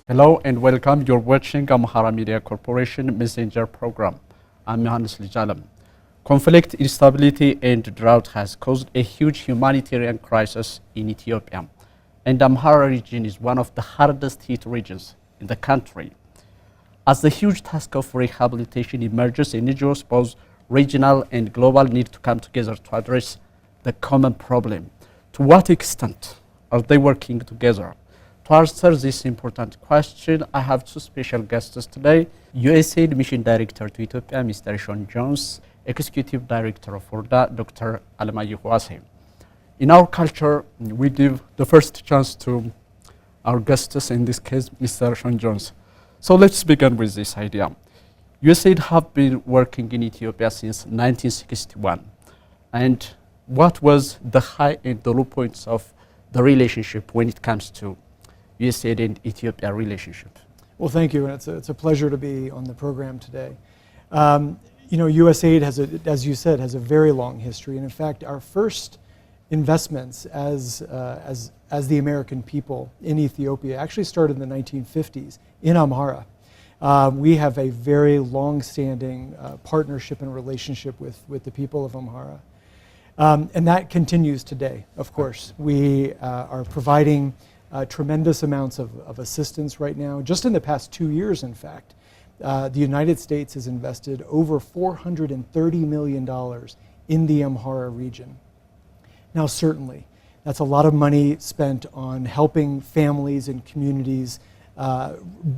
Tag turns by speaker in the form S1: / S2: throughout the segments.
S1: Hello and welcome. You're watching Amhara Media Corporation Messenger program. I'm Johannes Lijalem. Conflict, instability and drought has caused a huge humanitarian crisis in Ethiopia. And Amhara region is one of the hardest hit regions in the country. As the huge task of rehabilitation emerges, NGOs, both regional and global, need to come together to address the common problem. To what extent are they working together? To answer this important question, I have two special guests today. USAID Mission Director to Ethiopia, Mr. Sean Jones, Executive Director of ORDA, Dr. Alemayehu Wase. In our culture, we give the first chance to our guests, in this case, Mr. Sean Jones. So let's begin with this idea. USAID have been working in Ethiopia since 1961. And what was the high and the low points of the relationship when it comes to USAID and Ethiopia relationship?
S2: Well, thank you, and it's a pleasure to be on the program today. USAID has, as you said, has a very long history, and in fact, our first investments as the American people in Ethiopia actually started in the 1950s in Amhara. We have a very long-standing partnership and relationship with the people of Amhara, and that continues today. Of course, we are providing tremendous amounts of assistance right now. Just in the past 2 years, in fact, the United States has invested over $430 million in the Amhara region. Now, certainly, that's a lot of money spent on helping families and communities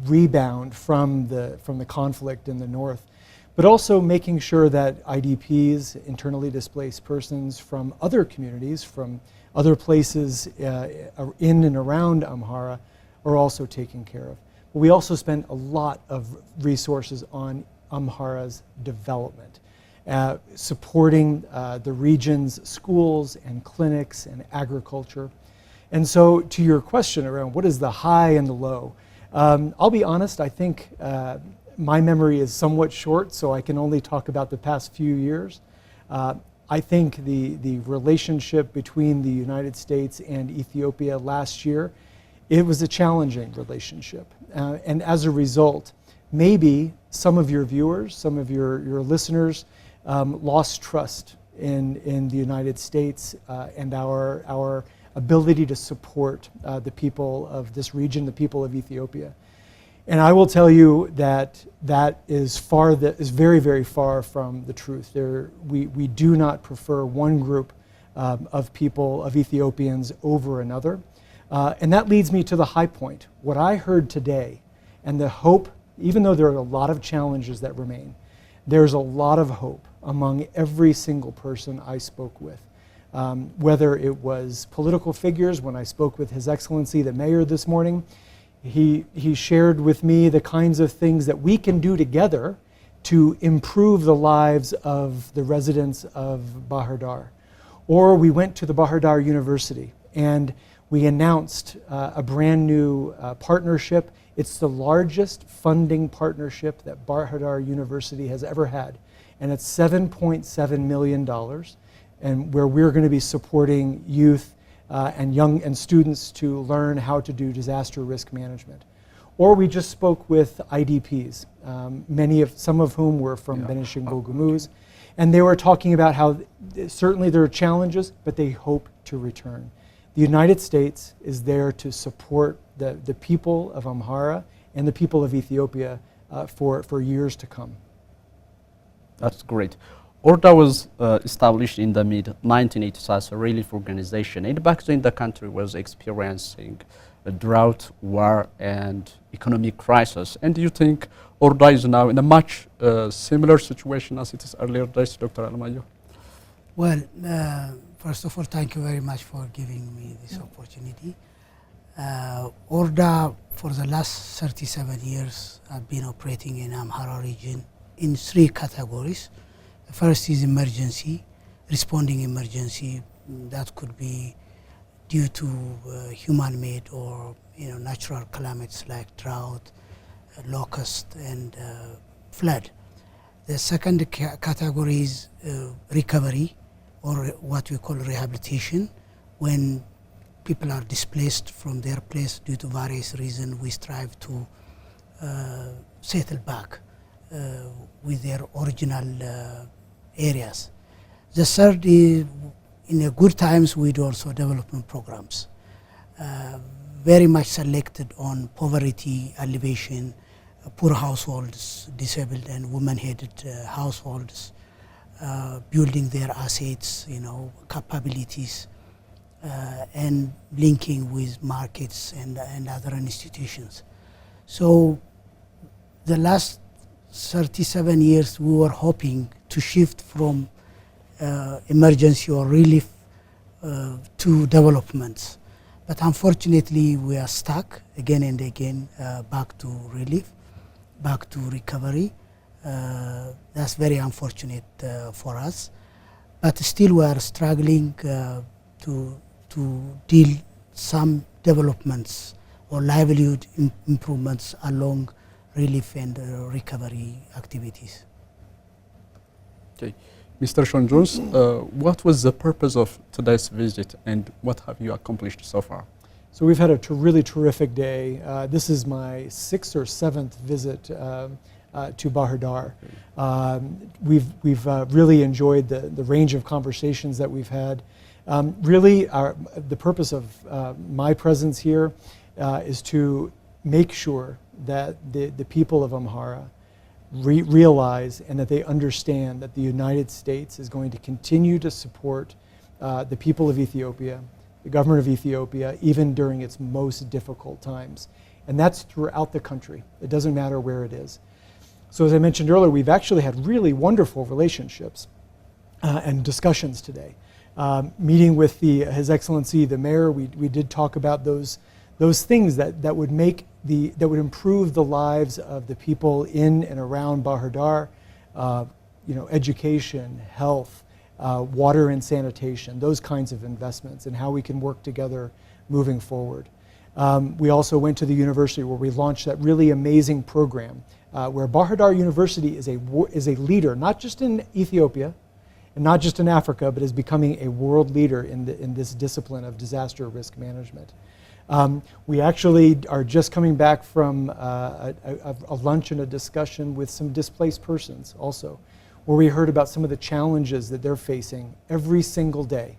S2: rebound from the conflict in the north, but also making sure that IDPs, internally displaced persons from other communities, from other places in and around Amhara, are also taken care of. But we also spend a lot of resources on Amhara's development, supporting the region's schools and clinics and agriculture. And so to your question around what is the high and the low, I'll be honest, I think my memory is somewhat short, so I can only talk about the past few years. I think the relationship between the United States and Ethiopia last year, it was a challenging relationship. And as a result, maybe some of your viewers, some of your listeners lost trust in the United States and our ability to support the people of this region, the people of Ethiopia. And I will tell you that is very, very far from the truth. We do not prefer one group of people, of Ethiopians, over another. And that leads me to the high point. What I heard today, and the hope, even though there are a lot of challenges that remain, there's a lot of hope among every single person I spoke with. Whether it was political figures, when I spoke with His Excellency the Mayor this morning, he shared with me the kinds of things that we can do together to improve the lives of the residents of Bahir Dar. Or we went to the Bahir Dar University and we announced a brand new partnership. It's the largest funding partnership that Bahir Dar University has ever had. And it's $7.7 million, and where we're going to be supporting youth and students to learn how to do disaster risk management. Or we just spoke with IDPs, some of whom were from Benishangul Gumuz, and they were talking about how certainly there are challenges, but they hope to return. The United States is there to support the people of Amhara and the people of Ethiopia for years to come.
S1: That's great. ORDA was established in the mid-1980s as a relief organization, and back then the country was experiencing a drought, war, and economic crisis. And do you think ORDA is now in a much similar situation as it is earlier days, Dr. Alemayehu?
S3: Well, first of all, thank you very much for giving me this opportunity. ORDA, for the last 37 years, have been operating in Amhara region in 3 categories. The first is emergency, responding emergency. That could be due to human-made or natural calamities like drought, locust, and flood. The second category is recovery, or what we call rehabilitation, when people are displaced from their place due to various reasons, we strive to settle back with their original areas. The third is, in the good times, we do also development programs, very much selected on poverty alleviation, poor households, disabled and women-headed households, building their assets, capabilities, and linking with markets and other institutions. So the last 37 years we were hoping to shift from emergency or relief to developments. But unfortunately we are stuck again and again, back to relief, back to recovery. That's very unfortunate for us. But still we are struggling to deal some developments or livelihood improvements along relief and recovery activities.
S1: Okay. Mr. Sean Jones, what was the purpose of today's visit and what have you accomplished so far?
S2: So we've had a really terrific day. This is my 6th or 7th visit to Bahir Dar. We've really enjoyed the range of conversations that we've had. Really, the purpose of my presence here is to make sure that the people of Amhara realize and that they understand that the United States is going to continue to support the people of Ethiopia, the government of Ethiopia, even during its most difficult times. And that's throughout the country. It doesn't matter where it is. So as I mentioned earlier, we've actually had really wonderful relationships and discussions today. Meeting with His Excellency the Mayor, we did talk about those things that would improve the lives of the people in and around Bahir Dar, education, health, water and sanitation, those kinds of investments, and how we can work together moving forward. We also went to the university where we launched that really amazing program where Bahir Dar University is a leader, not just in Ethiopia and not just in Africa, but is becoming a world leader in this discipline of disaster risk management. We actually are just coming back from a lunch and a discussion with some displaced persons also, where we heard about some of the challenges that they're facing every single day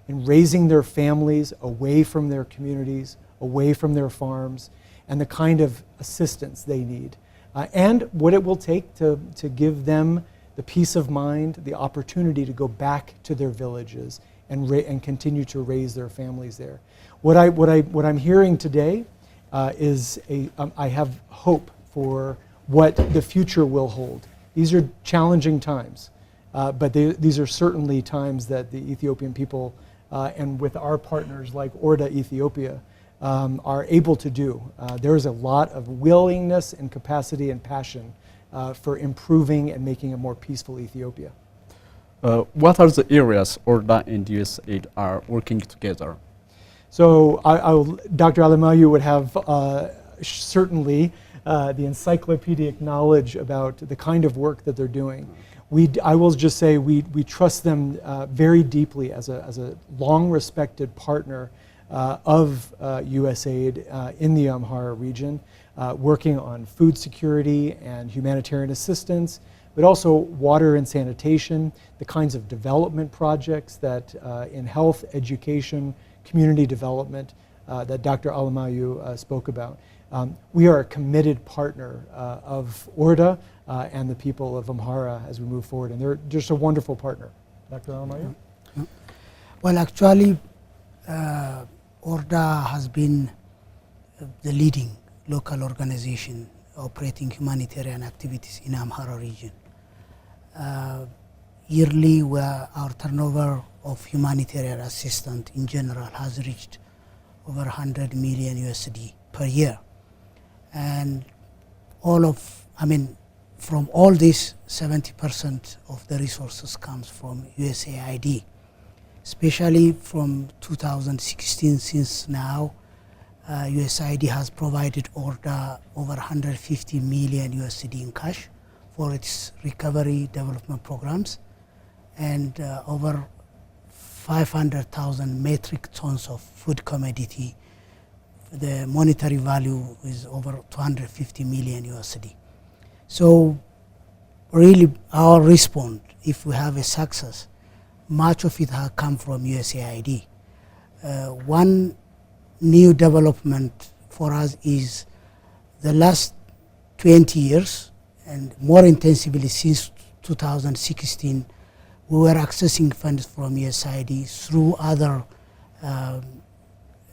S2: in raising their families away from their communities, away from their farms, and the kind of assistance they need. And what it will take to give them the peace of mind, the opportunity to go back to their villages and continue to raise their families there. What I'm hearing today is I have hope for what the future will hold. These are challenging times, but these are certainly times that the Ethiopian people and with our partners like ORDA Ethiopia are able to do. There is a lot of willingness and capacity and passion for improving and making a more peaceful Ethiopia.
S1: What are the areas ORDA and USAID are working together?
S2: So Dr. Alemayu would have certainly the encyclopedic knowledge about the kind of work that they're doing. I will just say we trust them very deeply as a long-respected partner of USAID in the Amhara region, working on food security and humanitarian assistance, but also water and sanitation, the kinds of development projects that in health, education, community development that Dr. Alemayu spoke about. We are a committed partner of ORDA and the people of Amhara as we move forward, and they're just a wonderful partner. Dr. Alemayu?
S3: Well, actually, ORDA has been the leading local organization operating humanitarian activities in Amhara region. Yearly, our turnover of humanitarian assistance in general has reached over 100 million USD per year. And from all this, 70% of the resources comes from USAID, especially from 2016 since now. USAID has provided ORDA over 150 million USD in cash for its recovery development programs, and over 500,000 metric tons of food commodity. The monetary value is over 250 million USD. So really our response, if we have a success, much of it has come from USAID. One new development for us is the last 20 years and more intensively since 2016, we were accessing funds from USAID through other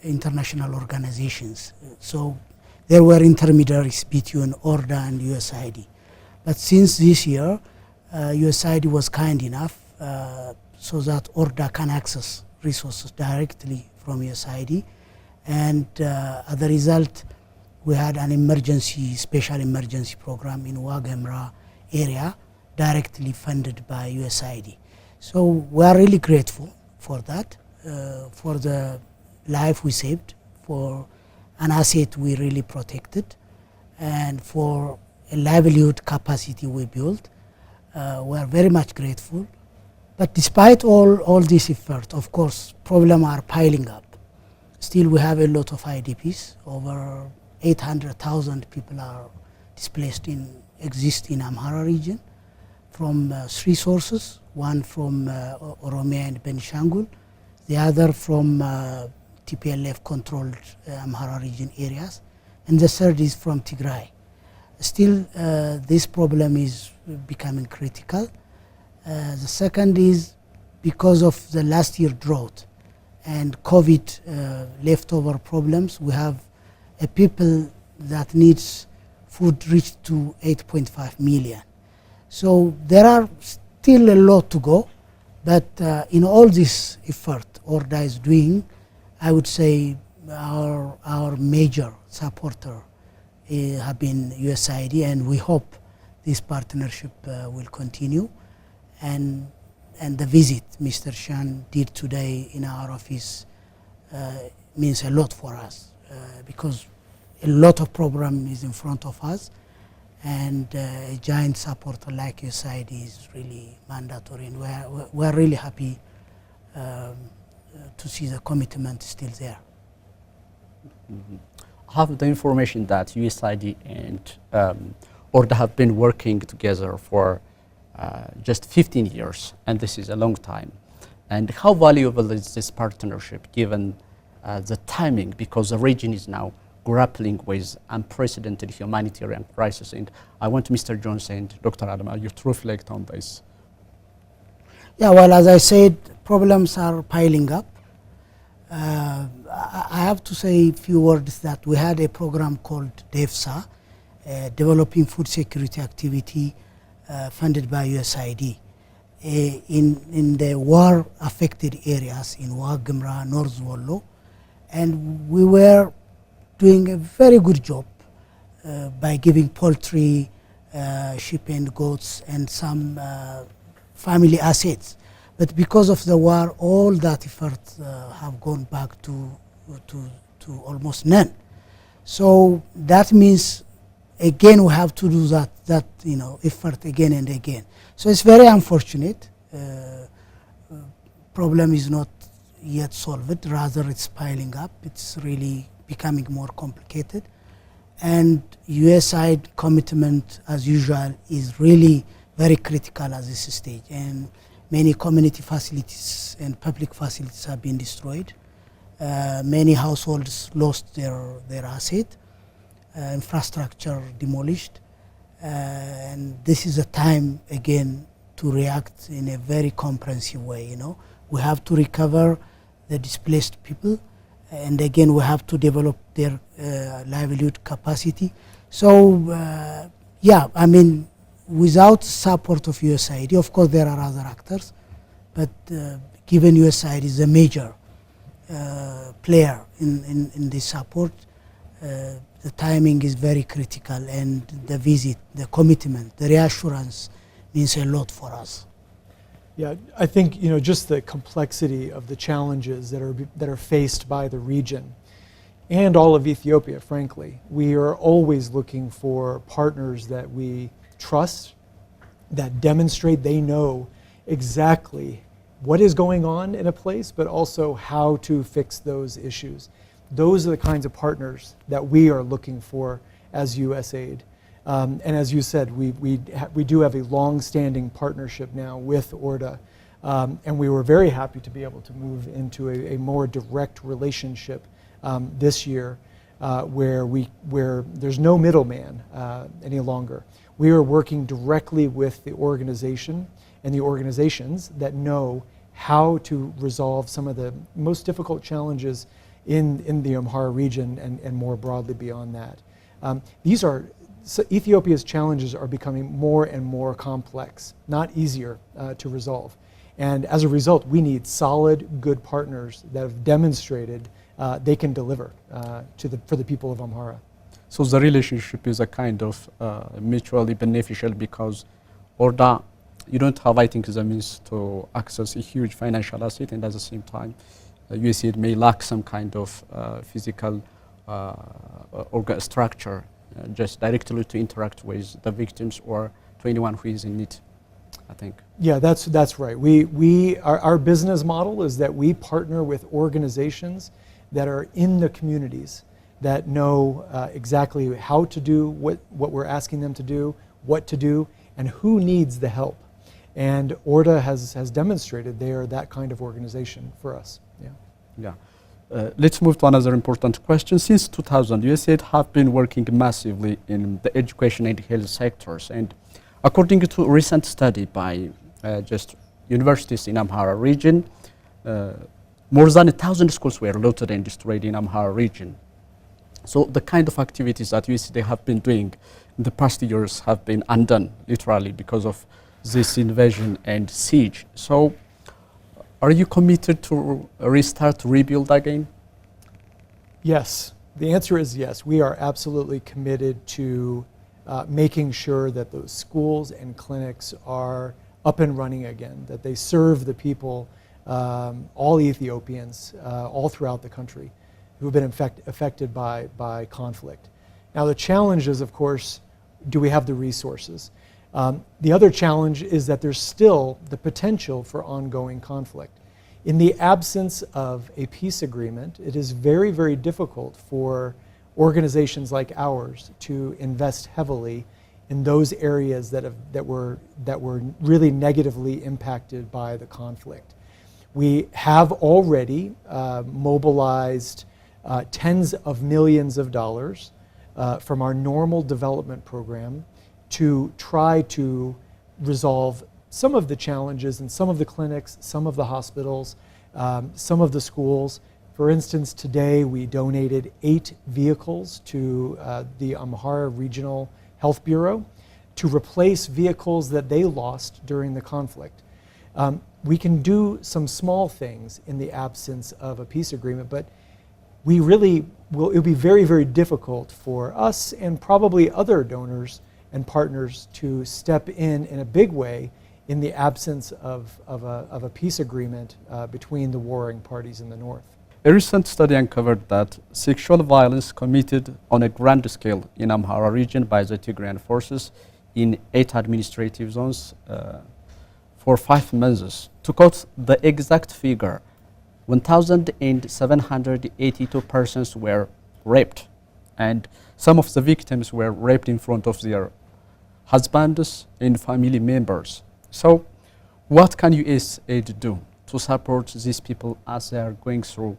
S3: international organizations. So there were intermediaries between ORDA and USAID. But since this year, USAID was kind enough so that ORDA can access resources directly from USAID. And as a result, we had an special emergency program in Wagemra area directly funded by USAID. So we are really grateful for that, for the life we saved, for an asset we really protected, and for a livelihood capacity we built. We are very much grateful. But despite all this effort, of course, problems are piling up. Still, we have a lot of IDPs. Over 800,000 people are displaced exist in Amhara region from 3 sources. One from Oromia and Benishangul, the other from TPLF-controlled Amhara region areas, and the third is from Tigray. Still, this problem is becoming critical. The second is because of the last year drought and COVID leftover problems, we have a people that needs food reached to 8.5 million. So there are still a lot to go, but in all this effort ORDA is doing, I would say our major supporter have been USAID, and we hope this partnership will continue. And the visit Mr. Shan did today in our office means a lot for us because a lot of program is in front of us, and a giant supporter like USAID is really mandatory, and we're really happy to see the commitment still there.
S1: Mm-hmm. I have the information that USAID and ORDA have been working together for just 15 years, and this is a long time. And how valuable is this partnership given the timing, because the region is now grappling with unprecedented humanitarian crisis? And I want Mr. Jones and Dr. Adam you to reflect on this.
S3: Yeah, well, as I said, problems are piling up. I have to say a few words that we had a program called DEFSA, Developing Food Security Activity, funded by USAID, in the war-affected areas in Wagemra, North Wollo, and we were doing a very good job by giving poultry, sheep and goats, and some family assets. But because of the war, all that effort have gone back to almost none. So that means again we have to do that effort again and again. So it's very unfortunate. Problem is not yet solved, rather it's piling up. It's really becoming more complicated, and USAID commitment as usual is really very critical at this stage, and many community facilities and public facilities have been destroyed. Many households lost their asset, infrastructure demolished, and this is a time again to react in a very comprehensive way. We have to recover the displaced people, and again we have to develop their livelihood capacity. So yeah, I mean, without support of USAID, of course there are other actors, but given USAID is a major player in this support, the timing is very critical, and the visit, the commitment, the reassurance means a lot for us.
S2: Yeah, I think just the complexity of the challenges that are faced by the region and all of Ethiopia, frankly. We are always looking for partners that we trust, that demonstrate they know exactly what is going on in a place, but also how to fix those issues. Those are the kinds of partners that we are looking for as USAID. And as you said, we do have a long-standing partnership now with ORDA. And we were very happy to be able to move into a more direct relationship this year where there's no middleman any longer. We are working directly with the organization and the organizations that know how to resolve some of the most difficult challenges in the Amhara region and more broadly beyond that. Ethiopia's challenges are becoming more and more complex, not easier to resolve. And as a result, we need solid, good partners that have demonstrated they can deliver for the people of Amhara.
S1: So the relationship is a kind of mutually beneficial because ORDA, you don't have, I think, the means to access a huge financial asset, and at the same time, USAID may lack some kind of physical structure just directly to interact with the victims or to anyone who is in need, I think.
S2: Yeah, that's right. Our business model is that we partner with organizations that are in the communities that know exactly how to do what we're asking them to do, what to do, and who needs the help. And ORDA has demonstrated they are that kind of organization for us.
S1: Yeah. Let's move to another important question. Since 2000, USAID have been working massively in the education and health sectors. And according to a recent study by just universities in Amhara region, more than 1,000 schools were looted and destroyed in Amhara region. So the kind of activities that USAID have been doing in the past years have been undone, literally, because of this invasion and siege. So are you committed to restart, rebuild again?
S2: Yes, the answer is yes. We are absolutely committed to making sure that those schools and clinics are up and running again, that they serve the people, all Ethiopians, all throughout the country who have been affected by conflict. Now the challenge is, of course, do we have the resources? The other challenge is that there's still the potential for ongoing conflict. In the absence of a peace agreement, it is very, very difficult for organizations like ours to invest heavily in those areas that were really negatively impacted by the conflict. We have already mobilized tens of millions of dollars from our normal development program to try to resolve some of the challenges in some of the clinics, some of the hospitals, some of the schools. For instance, today we donated 8 vehicles to the Amhara Regional Health Bureau to replace vehicles that they lost during the conflict. We can do some small things in the absence of a peace agreement, but it'll be very, very difficult for us and probably other donors and partners to step in a big way in the absence of a peace agreement between the warring parties in the north.
S1: A recent study uncovered that sexual violence committed on a grand scale in Amhara region by the Tigrayan forces in 8 administrative zones for 5 months. To quote the exact figure, 1,782 persons were raped, and some of the victims were raped in front of their husbands and family members. So what can USAID do to support these people as they are going through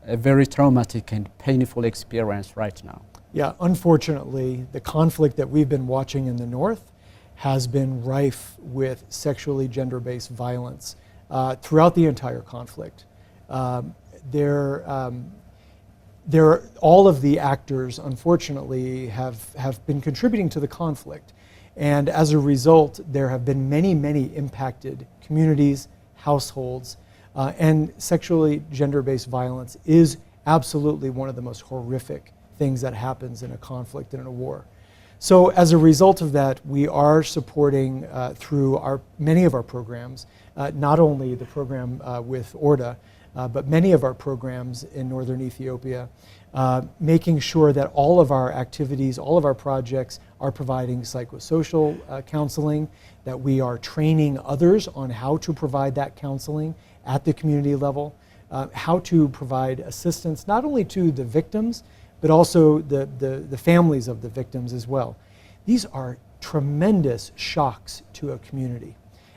S1: a very traumatic and painful experience right now?
S2: Yeah, unfortunately, the conflict that we've been watching in the north has been rife with sexually gender-based violence throughout the entire conflict. All of the actors, unfortunately, have been contributing to the conflict. And as a result, there have been many, many impacted communities, households, and sexually gender-based violence is absolutely one of the most horrific things that happens in a conflict and in a war. So as a result of that, we are supporting through many of our programs, not only the program with ORDA, but many of our programs in northern Ethiopia, making sure that all of our activities, all of our projects are providing psychosocial counseling, that we are training others on how to provide that counseling at the community level, how to provide assistance not only to the victims, but also the families of the victims as well. These are tremendous shocks to a community,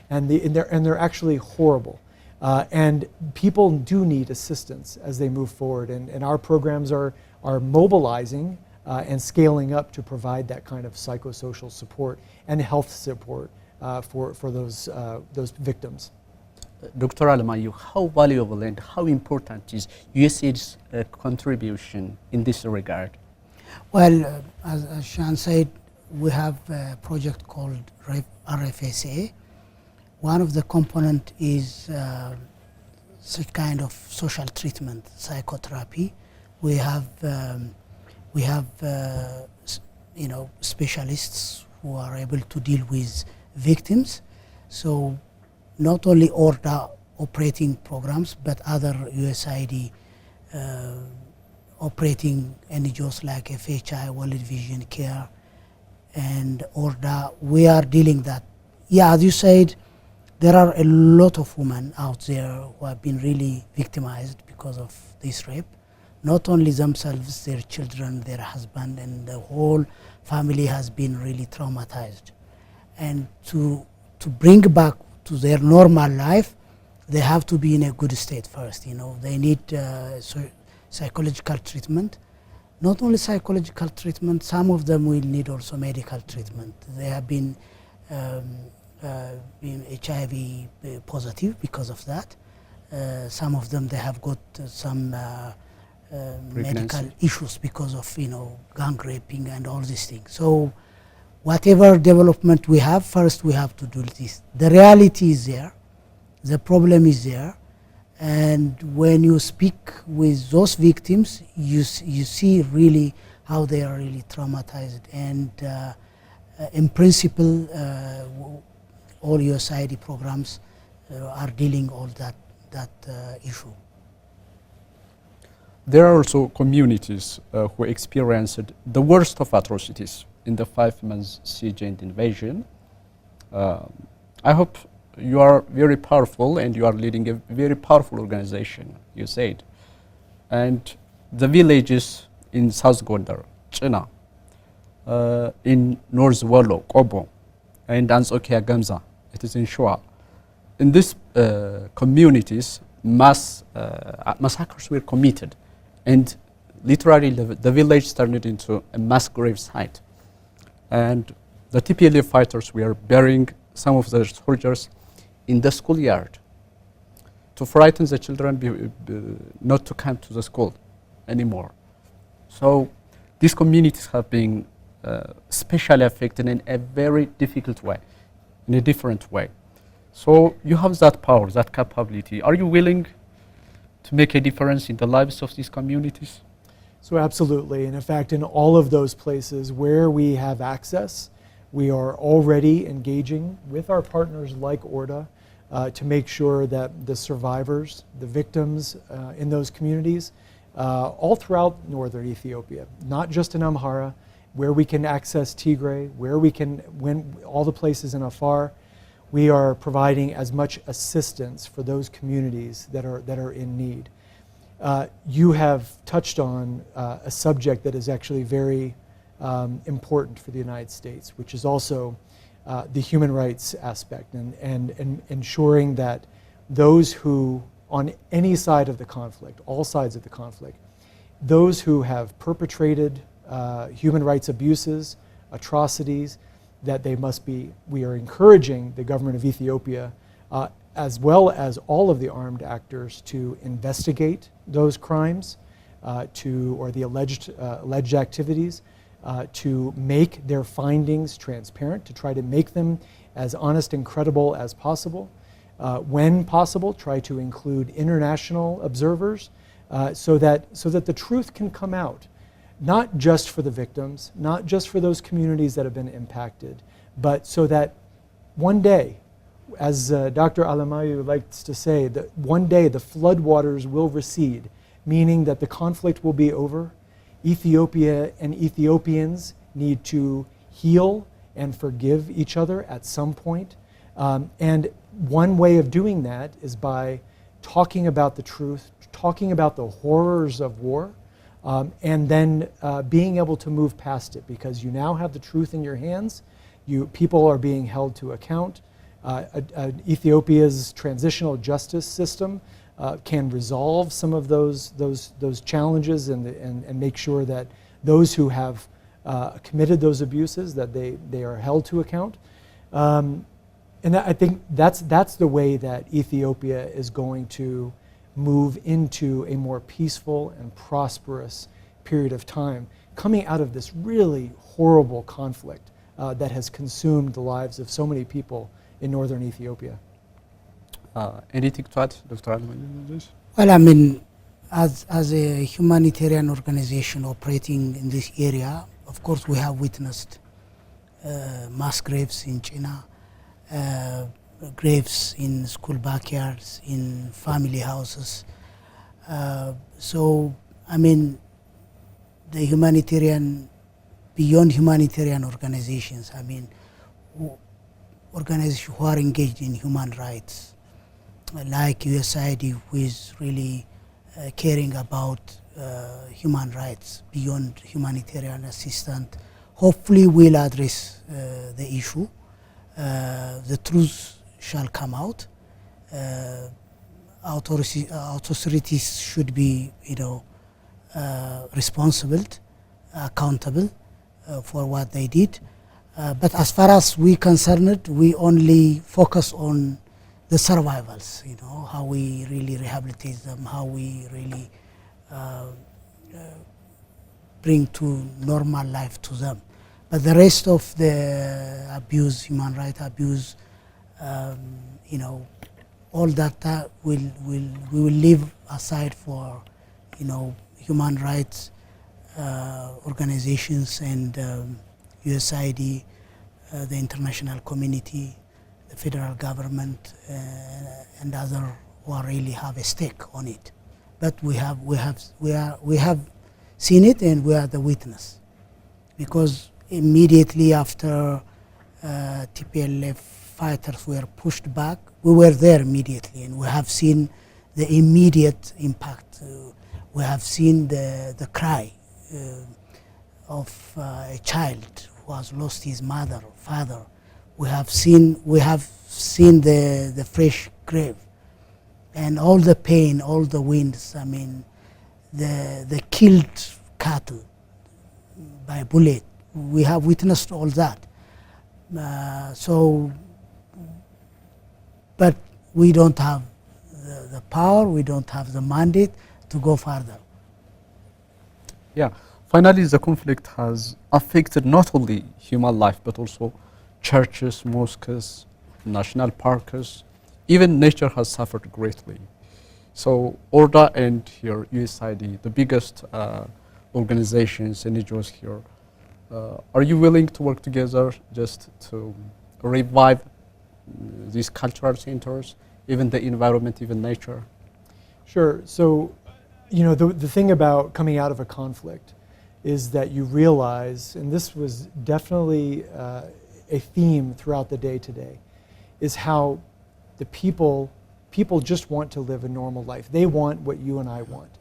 S2: and they're actually horrible. And people do need assistance as they move forward, and our programs are mobilizing and scaling up to provide that kind of psychosocial support and health support for those victims.
S1: Dr. Alemayu, how valuable and how important is USAID's contribution in this regard?
S3: Well, as Sean said, we have a project called RFSA. One of the component is such kind of social treatment, psychotherapy. We have specialists who are able to deal with victims. So not only ORDA operating programs, but other USAID operating NGOs like FHI, World Vision Care, and ORDA, we are dealing that. Yeah, as you said, there are a lot of women out there who have been really victimized because of this rape. Not only themselves, their children, their husband, and the whole family has been really traumatized. And to bring back to their normal life, they have to be in a good state first. They need psychological treatment. Not only psychological treatment, some of them will need also medical treatment. They have been HIV positive because of that. Some of them, they have got some medical issues because of gang raping and all these things. So whatever development we have, first we have to do this. The reality is there, the problem is there, and when you speak with those victims, you see really how they are really traumatized. And in principle, all USAID programs are dealing all that issue.
S1: There are also communities who experienced the worst of atrocities in the 5 months siege and invasion. I hope you are very powerful and you are leading a very powerful organization, USAID. And the villages in South Gondar, China, in North Wallo, Kobo, and Antioquia Gamza, it is in Shoa. In these communities, massacres were committed, and literally the village turned into a mass grave site. And the TPLF fighters were burying some of the soldiers in the schoolyard to frighten the children not to come to the school anymore. So these communities have been especially affected in a very difficult way, in a different way. So you have that power, that capability. Are you willing to make a difference in the lives of these communities?
S2: So absolutely, and in fact, in all of those places where we have access, we are already engaging with our partners like ORDA to make sure that the survivors, the victims in those communities, all throughout northern Ethiopia, not just in Amhara, where we can access Tigray, where we can, all the places in Afar, we are providing as much assistance for those communities that are in need. You have touched on a subject that is actually very important for the United States, which is also the human rights aspect and ensuring that those who, on any side of the conflict, all sides of the conflict, those who have perpetrated human rights abuses, atrocities, that they must be, we are encouraging the government of Ethiopia as well as all of the armed actors to investigate those crimes or the alleged activities, to make their findings transparent, to try to make them as honest and credible as possible. When possible, try to include international observers so that the truth can come out, not just for the victims, not just for those communities that have been impacted, but so that one day as Dr. Alemayehu likes to say, that one day the floodwaters will recede, meaning that the conflict will be over. Ethiopia and Ethiopians need to heal and forgive each other at some point. And one way of doing that is by talking about the truth, talking about the horrors of war, and then being able to move past it, because you now have the truth in your hands. People are being held to account. Ethiopia's transitional justice system can resolve some of those challenges and make sure that those who have committed those abuses, that they are held to account. And I think that's the way that Ethiopia is going to move into a more peaceful and prosperous period of time, coming out of this really horrible conflict that has consumed the lives of so many people in northern Ethiopia.
S1: Anything to add, Dr. Alemayehu?
S3: Well, I mean, as a humanitarian organization operating in this area, of course we have witnessed mass graves in China, graves in school backyards, in family houses. So, I mean, the humanitarian, beyond humanitarian organizations, I mean, organizations who are engaged in human rights, like USAID, who is really caring about human rights beyond humanitarian assistance, hopefully will address the issue. The truth shall come out. Authorities should be, responsible, accountable for what they did. But as far as we concerned, we only focus on the survivals. How we really rehabilitate them, how we really bring to normal life to them. But the rest of the abuse, human rights abuse, all that we will leave aside for, human rights organizations and USAID, the international community, the federal government, and other who really have a stake on it. But we have seen it, and we are the witness, because immediately after TPLF fighters were pushed back, we were there immediately, and we have seen the immediate impact. We have seen the cry of a child who has lost his mother or father. We have seen the fresh grave, and all the pain, all the winds. I mean, the killed cattle by bullet. We have witnessed all that. But we don't have the power, we don't have the mandate to go further.
S1: Yeah. Finally, the conflict has affected not only human life, but also churches, mosques, national parks. Even nature has suffered greatly. So ORDA and here USAID, the biggest organizations and NGOs here, are you willing to work together just to revive these cultural centers, even the environment, even nature?
S2: Sure. So, the thing about coming out of a conflict is that you realize, and this was definitely a theme throughout the day today, is how the people just want to live a normal life. They want what you and I want.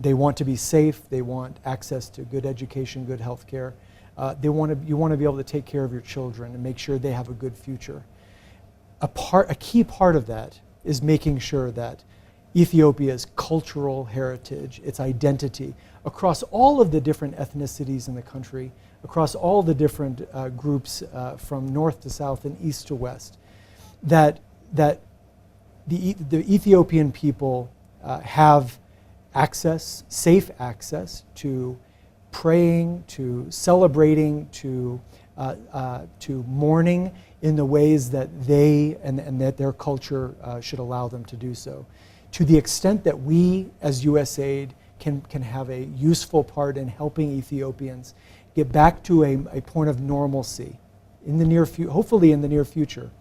S2: They want to be safe. They want access to good education, good health care. You want to be able to take care of your children and make sure they have a good future. A key part of that is making sure that Ethiopia's cultural heritage, its identity, across all of the different ethnicities in the country, across all the different groups from north to south and east to west, that the Ethiopian people have access, safe access to praying, to celebrating, to mourning in the ways that they and that their culture should allow them to do so. To the extent that we as USAID can have a useful part in helping Ethiopians get back to a point of normalcy in the hopefully in the near future.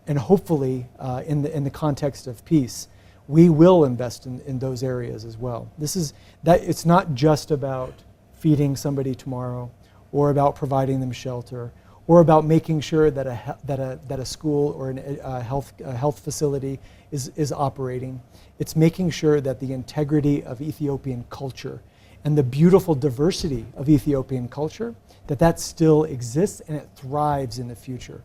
S2: and hopefully in the context of peace, we will invest in those areas as well. It's not just about feeding somebody tomorrow, or about providing them shelter, or about making sure that a school or a health facility is operating. It's making sure that the integrity of Ethiopian culture and the beautiful diversity of Ethiopian culture, that still exists and it thrives in the future.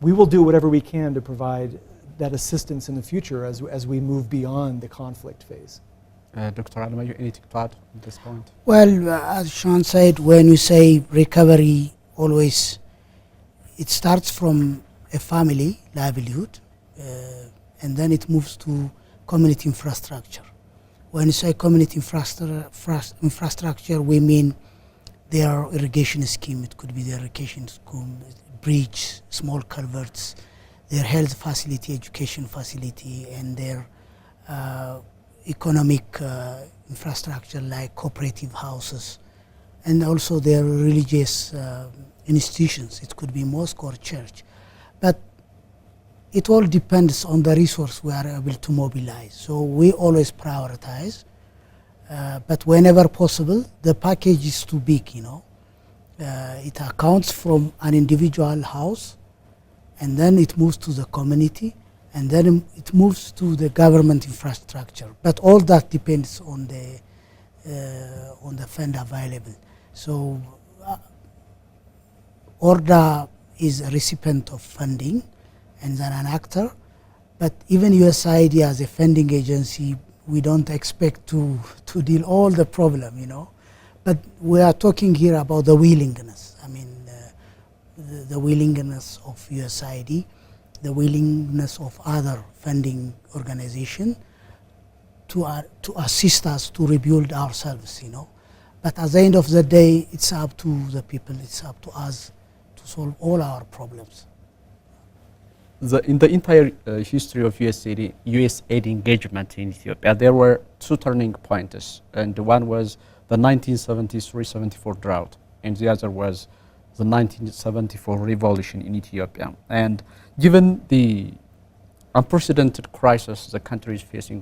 S2: We will do whatever we can to provide that assistance in the future as we move beyond the conflict phase.
S1: Dr. Alamayo, anything to add at this point?
S3: Well, as Sean said, when we say recovery, always it starts from a family livelihood, and then it moves to community infrastructure. When you say community infrastructure, we mean their irrigation scheme. It could be their irrigation scheme, bridge, small culverts, their health facility, education facility, and their economic infrastructure like cooperative houses, and also their religious institutions. It could be mosque or church. But it all depends on the resource we are able to mobilize. So we always prioritize, but whenever possible, the package is too big, It accounts from an individual house, and then it moves to the community, and then it moves to the government infrastructure. But all that depends on the fund available. So ORDA is a recipient of funding and then an actor, but even USAID as a funding agency, we don't expect to deal all the problem, But we are talking here about the willingness. I mean, the willingness of USAID, the willingness of other funding organizations to assist us to rebuild ourselves, But at the end of the day, it's up to the people, it's up to us to solve all our problems.
S1: In the entire history of USAID engagement in Ethiopia, there were two turning points, and one was the 1973-74 drought, and the other was the 1974 revolution in Ethiopia. And given the unprecedented crisis the country is facing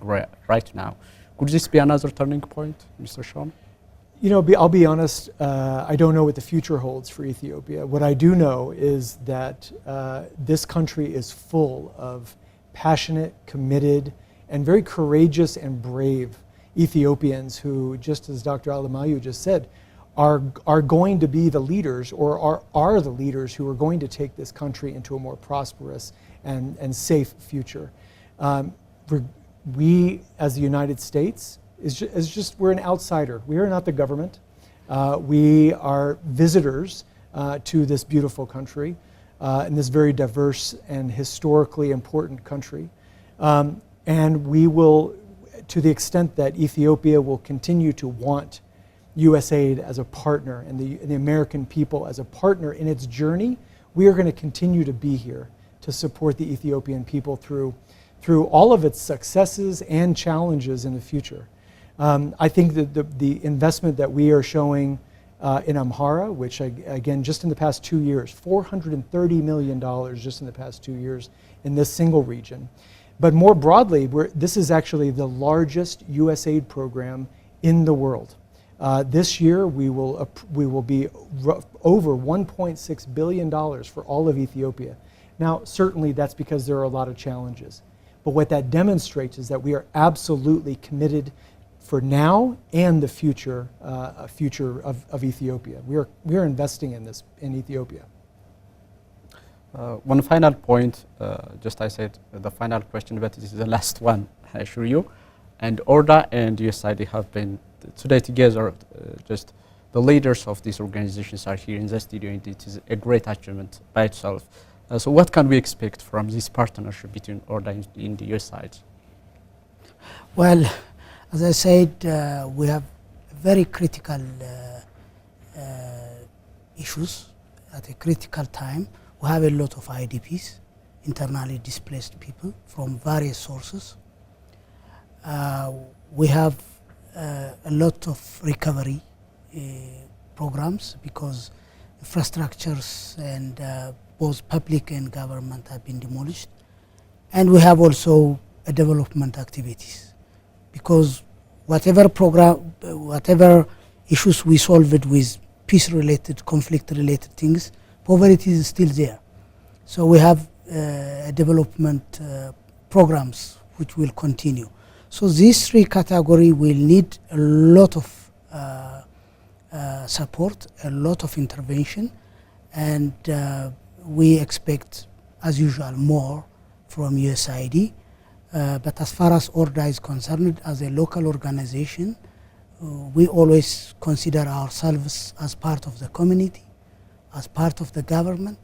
S1: right now, could this be another turning point, Mr. Sean?
S2: I'll be honest, I don't know what the future holds for Ethiopia. What I do know is that this country is full of passionate, committed, and very courageous and brave Ethiopians who, just as Dr. Alamayo just said, are going to be the leaders, or are the leaders who are going to take this country into a more prosperous and safe future. We, as the United States, we're an outsider. We are not the government. We are visitors to this beautiful country, in this very diverse and historically important country. And we will, to the extent that Ethiopia will continue to want USAID as a partner and the American people as a partner in its journey, we are going to continue to be here to support the Ethiopian people through all of its successes and challenges in the future. I think that the investment that we are showing in Amhara, which again, just in the past 2 years, $430 million just in the past 2 years in this single region. But more broadly, this is actually the largest USAID program in the world. This year, we will be over $1.6 billion for all of Ethiopia. Now, certainly that's because there are a lot of challenges. But what that demonstrates is that we are absolutely committed for now and the future of Ethiopia. We are investing in this in Ethiopia.
S1: One final point, just I said the final question, but this is the last one, I assure you. And ORDA and USAID have been today together. Just the leaders of these organizations are here in the studio, and it is a great achievement by itself. So what can we expect from this partnership between ORDA and the USAID?
S3: Well, as I said, we have very critical issues at a critical time. We have a lot of IDPs, internally displaced people from various sources. We have a lot of recovery programs because infrastructures and both public and government have been demolished. And we have also a development activities, because whatever program, whatever issues we solve it with peace-related, conflict-related things, poverty is still there. So we have development programs which will continue. So these three categories will need a lot of support, a lot of intervention, and we expect, as usual, more from USAID. But as far as ORDA is concerned, as a local organization, we always consider ourselves as part of the community, as part of the government.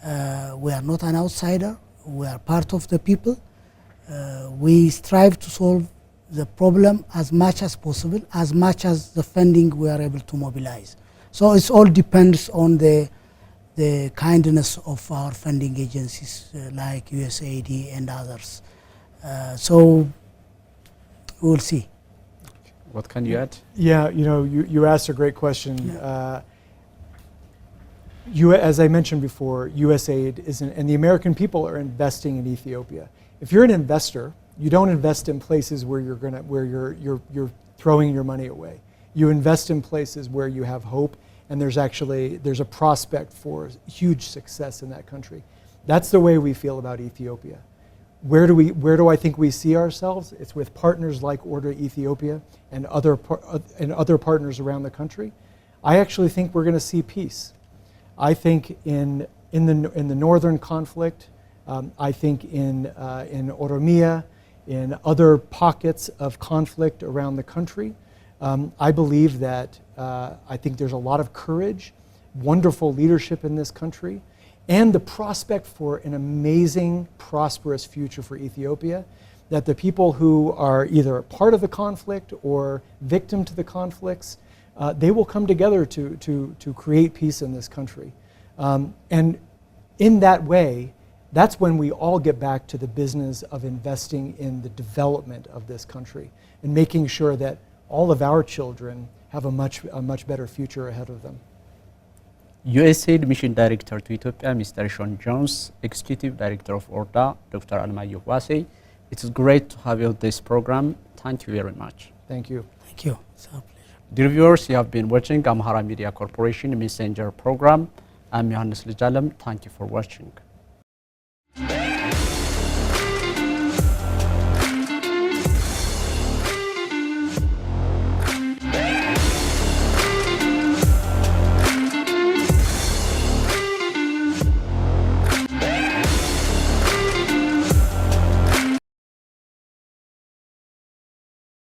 S3: We are not an outsider, we are part of the people. We strive to solve the problem as much as possible, as much as the funding we are able to mobilize. So it all depends on the kindness of our funding agencies like USAID and others. So we'll see.
S1: What can you add?
S2: Yeah, you know, you asked a great question. As I mentioned before, USAID and the American people are investing in Ethiopia. If you're an investor, you don't invest in places where you're throwing your money away. You invest in places where you have hope, and there's a prospect for huge success in that country. That's the way we feel about Ethiopia. Where do I think we see ourselves? It's with partners like ORDA Ethiopia and other partners around the country. I actually think we're going to see peace. I think in the northern conflict, I think in Oromia, in other pockets of conflict around the country, I believe that I think there's a lot of courage, wonderful leadership in this country, and the prospect for an amazing, prosperous future for Ethiopia, that the people who are either part of the conflict or victim to the conflicts, they will come together to create peace in this country. And in that way, that's when we all get back to the business of investing in the development of this country and making sure that all of our children have a much better future ahead of them.
S1: USAID Mission Director to Ethiopia, Mr. Sean Jones, Executive Director of ORDA, Dr. Almayo Wase. It is great to have you on this program. Thank you very much.
S2: Thank you.
S3: Thank you. It's our pleasure.
S1: Dear viewers, you have been watching Amhara Media Corporation Messenger program. I'm Johannes Lijalem. Thank you for watching.